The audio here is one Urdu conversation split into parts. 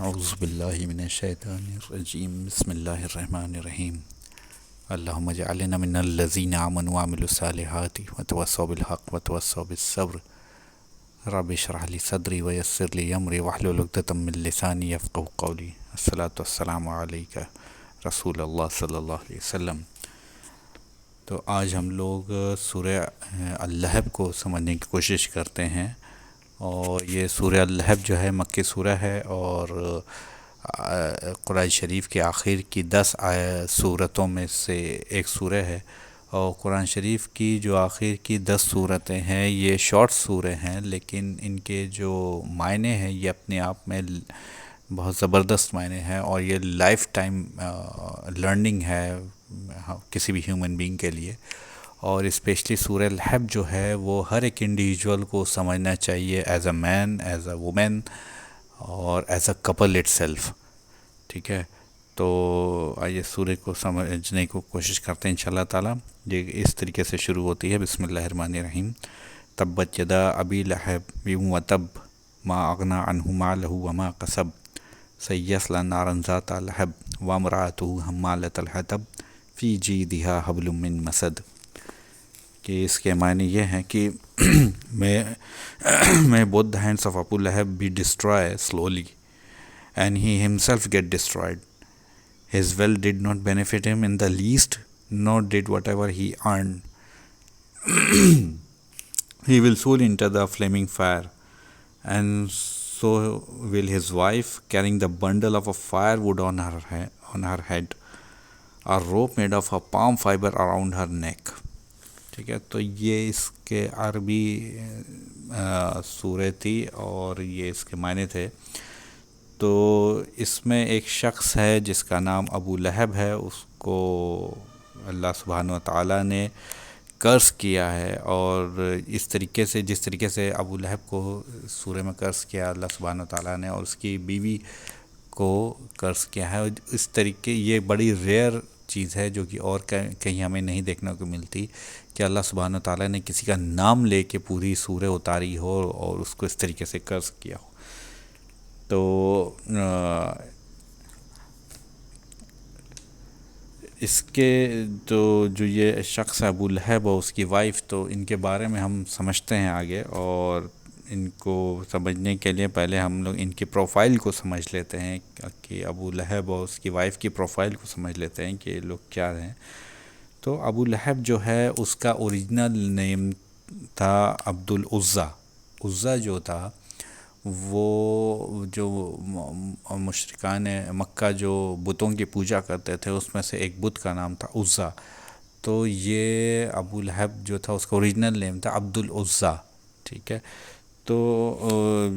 اعوذ باللہ من الشیطان الرجیم بسم اللہ الرحمن الرحیم اللہم اجعلنا من الذین آمنوا وعملوا الصالحات وتواصوا بالحق وتواصوا بالصبر رب اشرح لی صدری ویسر لی امری واحلل عقدۃ من لسانی یفقہوا قولی الصلاۃ والسلام علیک رسول اللہ صلی اللہ علیہ وسلم۔ تو آج ہم لوگ سورہ اللہب کو سمجھنے کی کوشش کرتے ہیں، اور یہ سورہ اللہب جو ہے مکی سورہ ہے، اور قرآن شریف کے آخر کی 10 سورتوں میں سے ایک سورہ ہے۔ اور قرآن شریف کی جو آخر کی 10 سورتیں ہیں یہ شارٹ سورے ہیں، لیکن ان کے جو معنی ہیں یہ اپنے آپ میں بہت زبردست معنی ہیں، اور یہ لائف ٹائم لرننگ ہے کسی بھی ہیومن بینگ کے لیے۔ اور اسپیشلی سورہ الحب جو ہے وہ ہر ایک انڈیویجول کو سمجھنا چاہیے، as a man, as a woman, اور as a couple itself, ٹھیک ہے۔ تو آئیے سورہ کو سمجھنے کو کوشش کرتے ہیں انشاءاللہ تعالی۔ یہ اس طریقے سے شروع ہوتی ہے، بسم اللہ الرحمن الرحیم۔ تبت یدا ابی لہب وتب ما اغنی عنہ مالہ وما کسب سیصلی نارا ذات لہب وامرأتہ حمالۃ الحطب فی جیدہا حبل من مسد۔ کہ اس کے معنی یہ ہیں کہ may both the hands of Abu Lahab be destroyed slowly and he himself get destroyed. His wealth did not benefit him in the least, nor did whatever he earned. He will soon enter the flaming fire, and so will his wife, carrying the bundle of a firewood on her head, a rope made of a palm fiber around her neck. ٹھیک ہے، تو یہ اس کے عربی سورہ تھی اور یہ اس کے معنی تھے۔ تو اس میں ایک شخص ہے جس کا نام ابو لہب ہے، اس کو اللہ سبحانہ و تعالیٰ نے قرض کیا ہے، اور اس طریقے سے جس طریقے سے ابو لہب کو سورہ میں قرض کیا اللہ سبحانہ و تعالیٰ نے، اور اس کی بیوی کو قرض کیا ہے، اس طریقے یہ بڑی ریئر چیز ہے جو کہ اور کہیں ہمیں نہیں دیکھنے کو ملتی، کہ اللہ سبحانہ تعالیٰ نے کسی کا نام لے کے پوری سورہ اتاری ہو اور اس کو اس طریقے سے قرض کیا ہو۔ تو اس کے جو یہ شخص ابو لہب اور اس کی وائف، تو ان کے بارے میں ہم سمجھتے ہیں آگے، اور ان کو سمجھنے کے لیے پہلے ہم لوگ ان کی پروفائل کو سمجھ لیتے ہیں، کہ ابو لہب اور اس کی وائف کی پروفائل کو سمجھ لیتے ہیں کہ یہ لوگ کیا ہیں۔ تو ابو لہب جو ہے اس کا اوریجنل نیم تھا عبد العزیٰ۔ عزیٰ جو تھا وہ جو مشرکان مکہ جو بتوں کی پوجا کرتے تھے اس میں سے ایک بت کا نام تھا عزیٰ۔ تو یہ ابو لہب جو تھا اس کا اوریجنل نیم تھا عبد العزیٰ، ٹھیک ہے۔ تو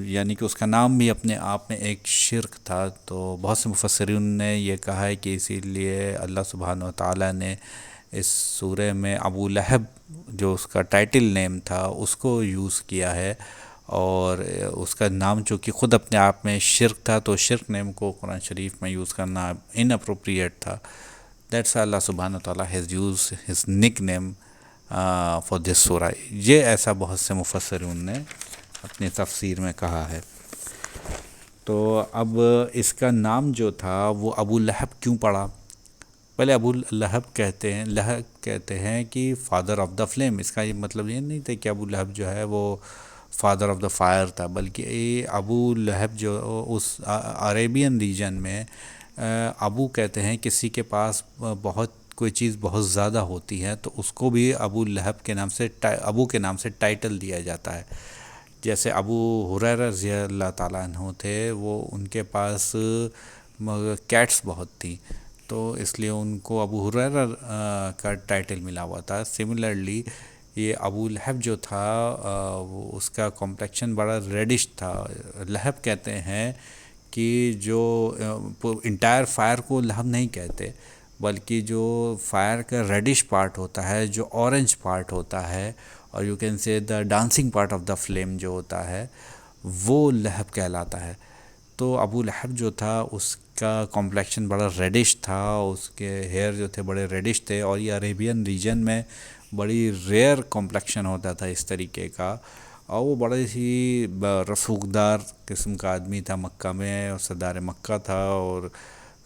یعنی کہ اس کا نام بھی اپنے آپ میں ایک شرک تھا۔ تو بہت سے مفسرین نے یہ کہا ہے کہ اسی لیے اللہ سبحانہ و تعالیٰ نے اس سورہ میں ابو لہب جو اس کا ٹائٹل نیم تھا اس کو یوز کیا ہے، اور اس کا نام چونکہ خود اپنے آپ میں شرک تھا تو شرک نیم کو قرآن شریف میں یوز کرنا ان اپروپریٹ تھا۔ دیٹس اللہ سبحانہ تعالیٰ ہیز یوز ہز نک نیم فار دس سورہ۔ یہ ایسا بہت سے مفسرین نے اپنی تفسیر میں کہا ہے۔ تو اب اس کا نام جو تھا وہ ابو لہب کیوں پڑا؟ پہلے ابو لہب کہتے ہیں کہ فادر آف دا فلیم۔ اس کا یہ مطلب یہ نہیں تھا کہ ابو لہب جو ہے وہ فادر آف دا فائر تھا، بلکہ یہ ابو لہب جو اس عربین ریجن میں ابو کہتے ہیں کسی کے پاس بہت کوئی چیز بہت زیادہ ہوتی ہے تو اس کو بھی ابو لہب کے نام سے ابو کے نام سے ٹائٹل دیا جاتا ہے۔ جیسے ابو ہریرہ رضی اللہ تعالیٰ عنہ تھے، وہ ان کے پاس کیٹس بہت تھیں، تو اس لیے ان کو ابو ہریرہ کا ٹائٹل ملا ہوا تھا۔ سملرلی یہ ابو لہب جو تھا وہ اس کا کمپلیکشن بڑا ریڈش تھا۔ لہب کہتے ہیں کہ جو انٹائر فائر کو لہب نہیں کہتے، بلکہ جو فائر کا ریڈش پارٹ ہوتا ہے، جو اورنج پارٹ ہوتا ہے، اور you can say the dancing part of the flame جو ہوتا ہے وہ لہب کہلاتا ہے۔ تو ابو لہب جو تھا اس کا کمپلیکشن بڑا ریڈش تھا، اس کے ہیئر جو تھے بڑے ریڈش تھے، اور یہ عربین ریجن میں بڑی ریئر کمپلیکشن ہوتا تھا اس طریقے کا، اور وہ بڑے ہی رسوخدار قسم کا آدمی تھا مکہ میں، اور سردار مکہ تھا اور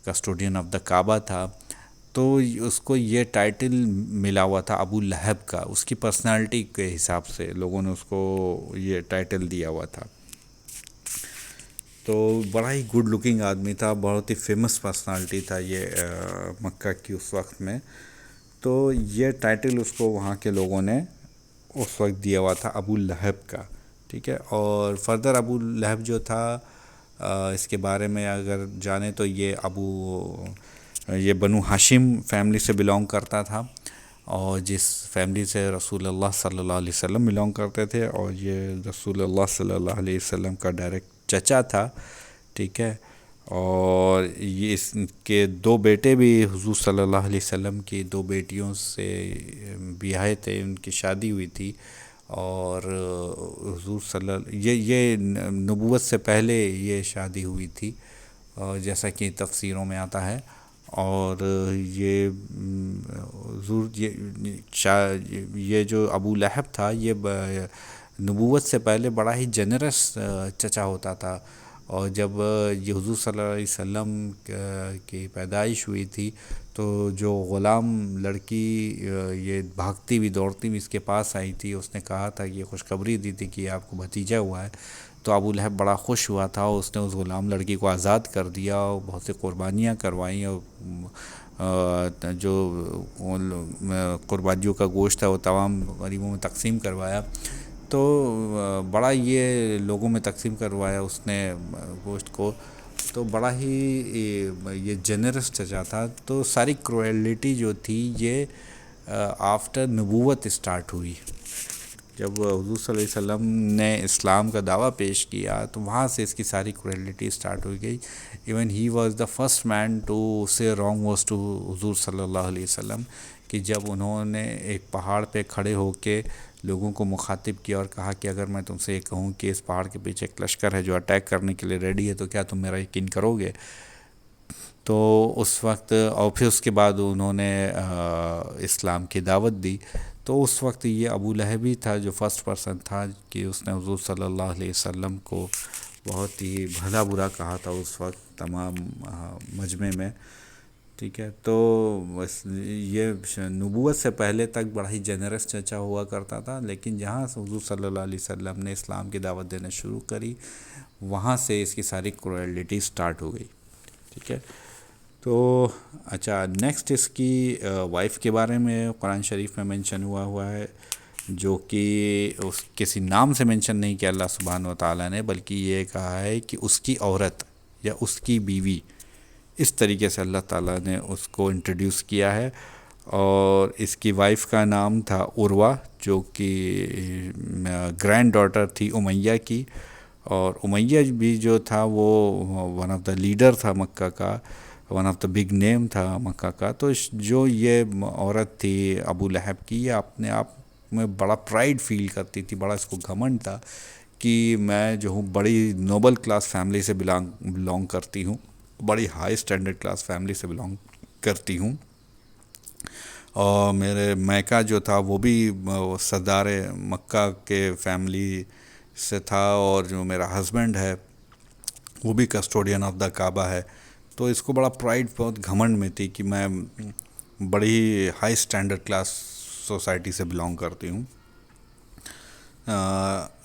کسٹوڈین آف دا کعبہ تھا. تو اس کو یہ ٹائٹل ملا ہوا تھا ابو لہب کا، اس کی پرسنالٹی کے حساب سے لوگوں نے اس کو یہ ٹائٹل دیا ہوا تھا. تو بڑا ہی گڈ لکنگ آدمی تھا، بہت ہی فیمس پرسنالٹی تھا یہ مکہ کی اس وقت میں. تو یہ ٹائٹل اس کو وہاں کے لوگوں نے اس وقت دیا ہوا تھا ابو لہب کا. ٹھیک ہے. اور فردر ابو لہب جو تھا اس کے بارے میں اگر جانیں تو یہ بنو ہاشم فیملی سے بلونگ کرتا تھا، اور جس فیملی سے رسول اللہ صلی اللہ علیہ وسلم بلونگ کرتے تھے، اور یہ رسول اللہ صلی اللہ علیہ وسلم کا ڈائریکٹ چچا تھا. ٹھیک ہے. اور یہ اس کے دو بیٹے بھی حضور صلی اللہ علیہ وسلم کی دو بیٹیوں سے بیاہے تھے، ان کی شادی ہوئی تھی. اور حضور صلی اللہ یہ نبوت سے پہلے یہ شادی ہوئی تھی، جیسا کہ تفسیروں میں آتا ہے. اور یہ حضور یہ جو ابو لہب تھا یہ نبوت سے پہلے بڑا ہی جنرس چچا ہوتا تھا. اور جب یہ حضور صلی اللہ علیہ وسلم کی پیدائش ہوئی تھی تو جو غلام لڑکی یہ بھاگتی ہوئی دوڑتی ہوئی اس کے پاس آئی تھی، اس نے کہا تھا، یہ خوشخبری دی تھی کہ آپ کو بھتیجا ہوا ہے. تو ابو لہب بڑا خوش ہوا تھا، اس نے اس غلام لڑکی کو آزاد کر دیا اور بہت سی قربانیاں کروائیں، اور جو قربانیوں کا گوشت ہے وہ تمام غریبوں میں تقسیم کروایا. تو بڑا یہ لوگوں میں تقسیم کروایا اس نے گوشت کو. تو بڑا ہی یہ جنرس چچا تھا. تو ساری کروئلٹی جو تھی یہ آفٹر نبوت اسٹارٹ ہوئی. جب حضور صلی اللہ علیہ وسلم نے اسلام کا دعویٰ پیش کیا تو وہاں سے اس کی ساری کروئلٹی اسٹارٹ ہو گئی. Even he was the first man to say wrong was to حضور صلی اللہ علیہ وسلم، کہ جب انہوں نے ایک پہاڑ پہ کھڑے ہو کے لوگوں کو مخاطب کیا اور کہا کہ اگر میں تم سے یہ کہوں کہ اس پہاڑ کے پیچھے ایک لشکر ہے جو اٹیک کرنے کے لیے ریڈی ہے تو کیا تم میرا یقین کرو گے؟ تو اس وقت اور پھر اس کے بعد انہوں نے اسلام کی دعوت دی. تو اس وقت یہ ابو لہب ہی تھا جو فرسٹ پرسن تھا کہ اس نے حضور صلی اللہ علیہ وسلم کو بہت ہی بھلا برا کہا تھا اس وقت تمام مجمع میں. ٹھیک ہے. تو یہ نبوت سے پہلے تک بڑا ہی جنرس چچا ہوا کرتا تھا، لیکن جہاں سے حضور صلی اللہ علیہ وسلم نے اسلام کی دعوت دینا شروع کری وہاں سے اس کی ساری کروئلٹی سٹارٹ ہو گئی. ٹھیک ہے. تو اچھا، نیکسٹ اس کی وائف کے بارے میں قرآن شریف میں مینشن ہوا ہے، جو کہ اس کسی نام سے مینشن نہیں کیا اللہ سبحانہ و تعالیٰ نے، بلکہ یہ کہا ہے کہ اس کی عورت یا اس کی بیوی. اس طریقے سے اللہ تعالیٰ نے اس کو انٹروڈیوس کیا ہے. اور اس کی وائف کا نام تھا عروہ، جو کہ گرینڈ ڈاٹر تھی امیہ کی. اور امیہ بھی جو تھا وہ ون آف دا لیڈر تھا مکہ کا، one of the big name تھا مکہ کا. تو جو یہ عورت تھی ابو لہب کی، یہ اپنے آپ میں بڑا پرائیڈ فیل کرتی تھی، بڑا اس کو گھمنڈ تھا کہ میں جو ہوں بڑی نوبل کلاس فیملی سے بلانگ کرتی ہوں، بڑی ہائی اسٹینڈرڈ کلاس فیملی سے بلانگ کرتی ہوں. اور میرے میکا جو تھا وہ بھی سردار مکہ کے فیملی سے تھا، اور جو میرا ہسبینڈ ہے وہ بھی کسٹوڈین آف دا کعبہ ہے. تو اس کو بڑا پرائیڈ، بہت گھمنڈ میں تھی کہ میں بڑی ہائی اسٹینڈرڈ کلاس سوسائٹی سے بلانگ کرتی ہوں.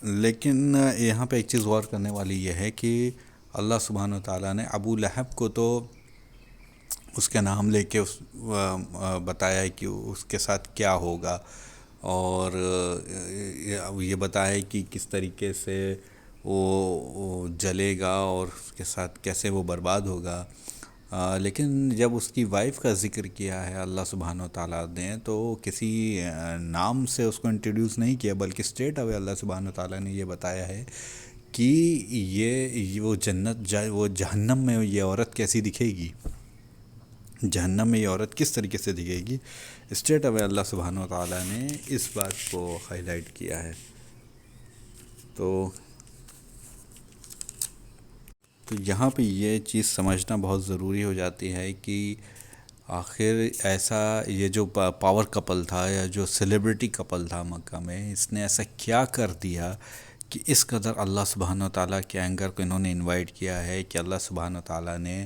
لیکن یہاں پہ ایک چیز غور کرنے والی یہ ہے کہ اللہ سبحانہ و تعالیٰ نے ابو لہب کو تو اس کے نام لے کے بتایا ہے کہ اس کے ساتھ کیا ہوگا، اور یہ بتایا ہے کہ کس طریقے سے وہ جلے گا اور اس کے ساتھ کیسے وہ برباد ہوگا. لیکن جب اس کی وائف کا ذکر کیا ہے اللہ سبحانہ و تعالیٰ نے، تو کسی نام سے اس کو انٹروڈیوس نہیں کیا، بلکہ اسٹریٹ اوے اللہ سبحانہ و تعالیٰ نے یہ بتایا ہے کہ یہ وہ وہ جہنم میں یہ عورت کیسی دکھے گی، جہنم میں یہ عورت کس طریقے سے دکھے گی. اسٹریٹ اوے اللہ سبحانہ و تعالیٰ نے اس بات کو ہائی لائٹ کیا ہے. تو یہاں پہ یہ چیز سمجھنا بہت ضروری ہو جاتی ہے کہ آخر ایسا یہ جو پاور کپل تھا یا جو سیلیبریٹی کپل تھا مکہ میں، اس نے ایسا کیا کر دیا کہ اس قدر اللہ سبحانہ و تعالیٰ کے اینگر کو انہوں نے انوائٹ کیا ہے کہ اللہ سبحانہ و تعالیٰ نے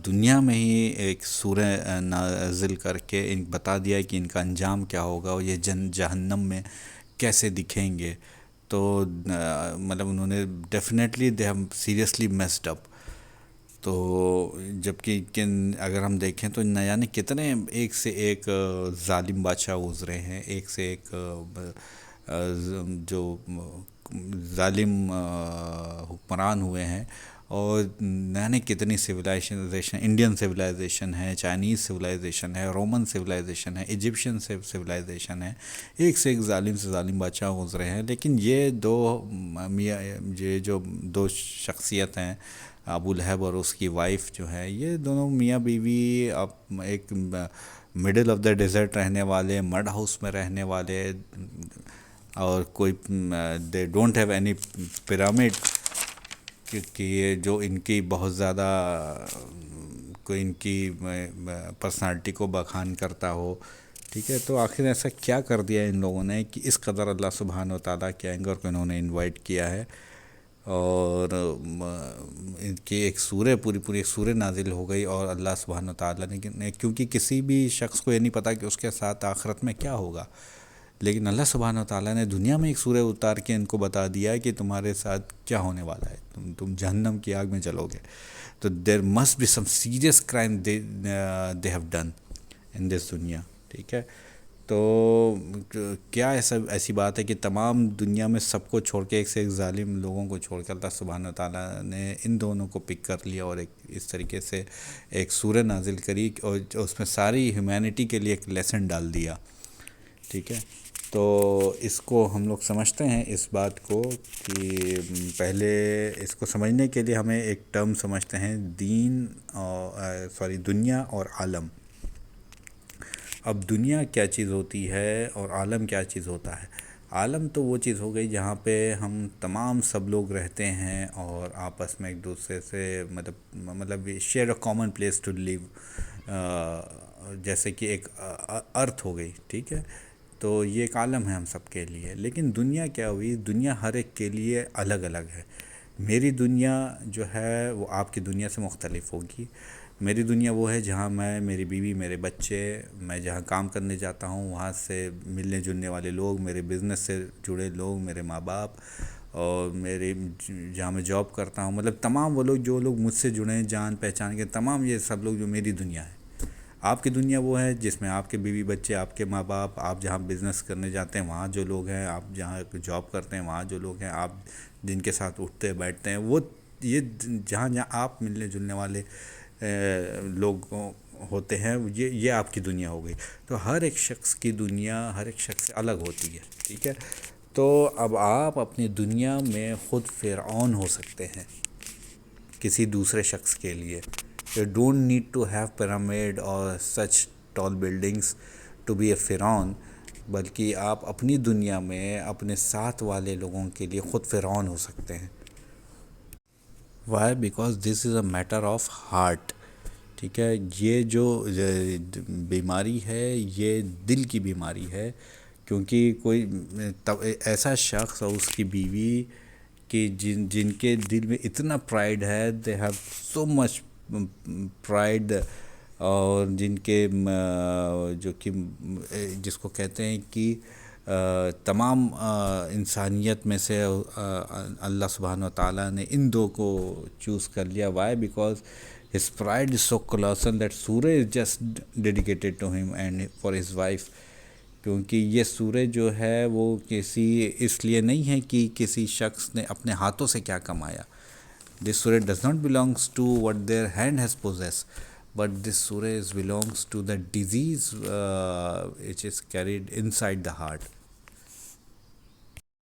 دنیا میں ہی ایک سورہ نازل کر کے ان بتا دیا کہ ان کا انجام کیا ہوگا اور یہ جہنم میں کیسے دکھیں گے. تو مطلب انہوں نے definitely they have seriously messed اپ. تو جبکہ اگر ہم دیکھیں تو نہ جانے کتنے ایک سے ایک ظالم بادشاہ گزرے ہیں، ایک سے ایک جو ظالم حکمران ہوئے ہیں، اور نہ جانے کتنی سویلائزیشن، انڈین سویلائزیشن ہے، چائنیز سویلائزیشن ہے، رومن سویلائزیشن ہے، ایجپشین سویلائزیشن ہے، ایک سے ایک ظالم سے ظالم بادشاہ گزرے ہیں. لیکن یہ جو دو شخصیت ہیں، ابو لہب اور اس کی وائف جو ہے، یہ دونوں میاں بیوی ایک مڈل آف دا ڈیزرٹ رہنے والے، مڈ ہاؤس میں رہنے والے، اور کوئی they don't have any pyramid, کہ جو ان کی بہت زیادہ کوئی ان کی پرسنالٹی کو بخان کرتا ہو. ٹھیک ہے، تو آخر ایسا کیا کر دیا ان لوگوں نے کہ اس قدر اللہ سبحانہ و تعالیٰ کے اینگر کو انہوں نے انوائٹ کیا ہے، اور ان کی ایک سورہ پوری ایک سورہ نازل ہو گئی. اور اللہ سبحانہ و تعالیٰ نے، کیونکہ کسی بھی شخص کو یہ نہیں پتا کہ اس کے ساتھ آخرت میں کیا ہوگا، لیکن اللہ سبحانہ و تعالیٰ نے دنیا میں ایک سورہ اتار کے ان کو بتا دیا کہ تمہارے ساتھ کیا ہونے والا ہے، تم جہنم کی آگ میں جلو گے. تو there must be some serious crime they have done in this دنیا. ٹھیک ہے، تو کیا ایسی بات ہے کہ تمام دنیا میں سب کو چھوڑ کے، ایک سے ایک ظالم لوگوں کو چھوڑ کے، اللہ سبحانہ و تعالیٰ نے ان دونوں کو پک کر لیا اور ایک اس طریقے سے ایک سورہ نازل کری، اور اس میں ساری ہیومینٹی کے لیے ایک لیسن ڈال دیا. ٹھیک ہے، تو اس کو ہم لوگ سمجھتے ہیں اس بات کو کہ پہلے اس کو سمجھنے کے لیے ہمیں ایک ٹرم سمجھتے ہیں، دنیا اور عالم. اب دنیا کیا چیز ہوتی ہے اور عالم کیا چیز ہوتا ہے؟ عالم تو وہ چیز ہو گئی جہاں پہ ہم تمام سب لوگ رہتے ہیں اور آپس میں ایک دوسرے سے مطلب share a common place to live, جیسے کہ ایک ارتھ ہو گئی. ٹھیک ہے، تو یہ ایک عالم ہے ہم سب کے لیے. لیکن دنیا کیا ہوئی؟ دنیا ہر ایک کے لیے الگ الگ ہے. میری دنیا جو ہے وہ آپ کی دنیا سے مختلف ہوگی. میری دنیا وہ ہے جہاں میں، میری بیوی، میرے بچے، میں جہاں کام کرنے جاتا ہوں وہاں سے ملنے جلنے والے لوگ، میرے بزنس سے جڑے لوگ، میرے ماں باپ، اور میرے جہاں میں جاب کرتا ہوں، مطلب تمام وہ لوگ جو لوگ مجھ سے جڑے ہیں، جان پہچان کے، تمام یہ سب لوگ جو میری دنیا ہے. آپ کی دنیا وہ ہے جس میں آپ کے بیوی بچے، آپ کے ماں باپ، آپ جہاں بزنس کرنے جاتے ہیں وہاں جو لوگ ہیں، آپ جہاں جاب کرتے ہیں وہاں جو لوگ ہیں، آپ جن کے ساتھ اٹھتے بیٹھتے ہیں، وہ یہ جہاں آپ ملنے جلنے والے لوگ ہوتے ہیں، یہ آپ کی دنیا ہو گئی. تو ہر ایک شخص کی دنیا ہر ایک شخص سے الگ ہوتی ہے. ٹھیک ہے، تو اب آپ اپنی دنیا میں خود فرعون ہو سکتے ہیں کسی دوسرے شخص کے لیے. You don't need to have pyramid or such tall buildings to be a فرعون، بلکہ آپ اپنی دنیا میں اپنے ساتھ والے لوگوں کے لیے خود فرعون ہو سکتے ہیں. Why? Because this is a matter of heart. ٹھیک ہے، یہ جو بیماری ہے یہ دل کی بیماری ہے، کیونکہ کوئی ایسا شخص اور اس کی بیوی کہ جن کے دل میں اتنا پرائیڈ ہے، they have so much pride, اور جن کے جو کہ جس کو کہتے ہیں کہ تمام انسانیت میں سے اللہ سبحانہ و تعالیٰ نے ان دو کو چوز کر لیا. Why? Because his pride is so colossal that سورہ is just dedicated to him and for his wife. کیونکہ یہ سورہ جو ہے وہ اس لیے نہیں ہے کہ کسی شخص نے اپنے ہاتھوں سے کیا کمایا. This surah does not belongs to what their hand has possessed, but this surah belongs to the disease which is carried inside the heart.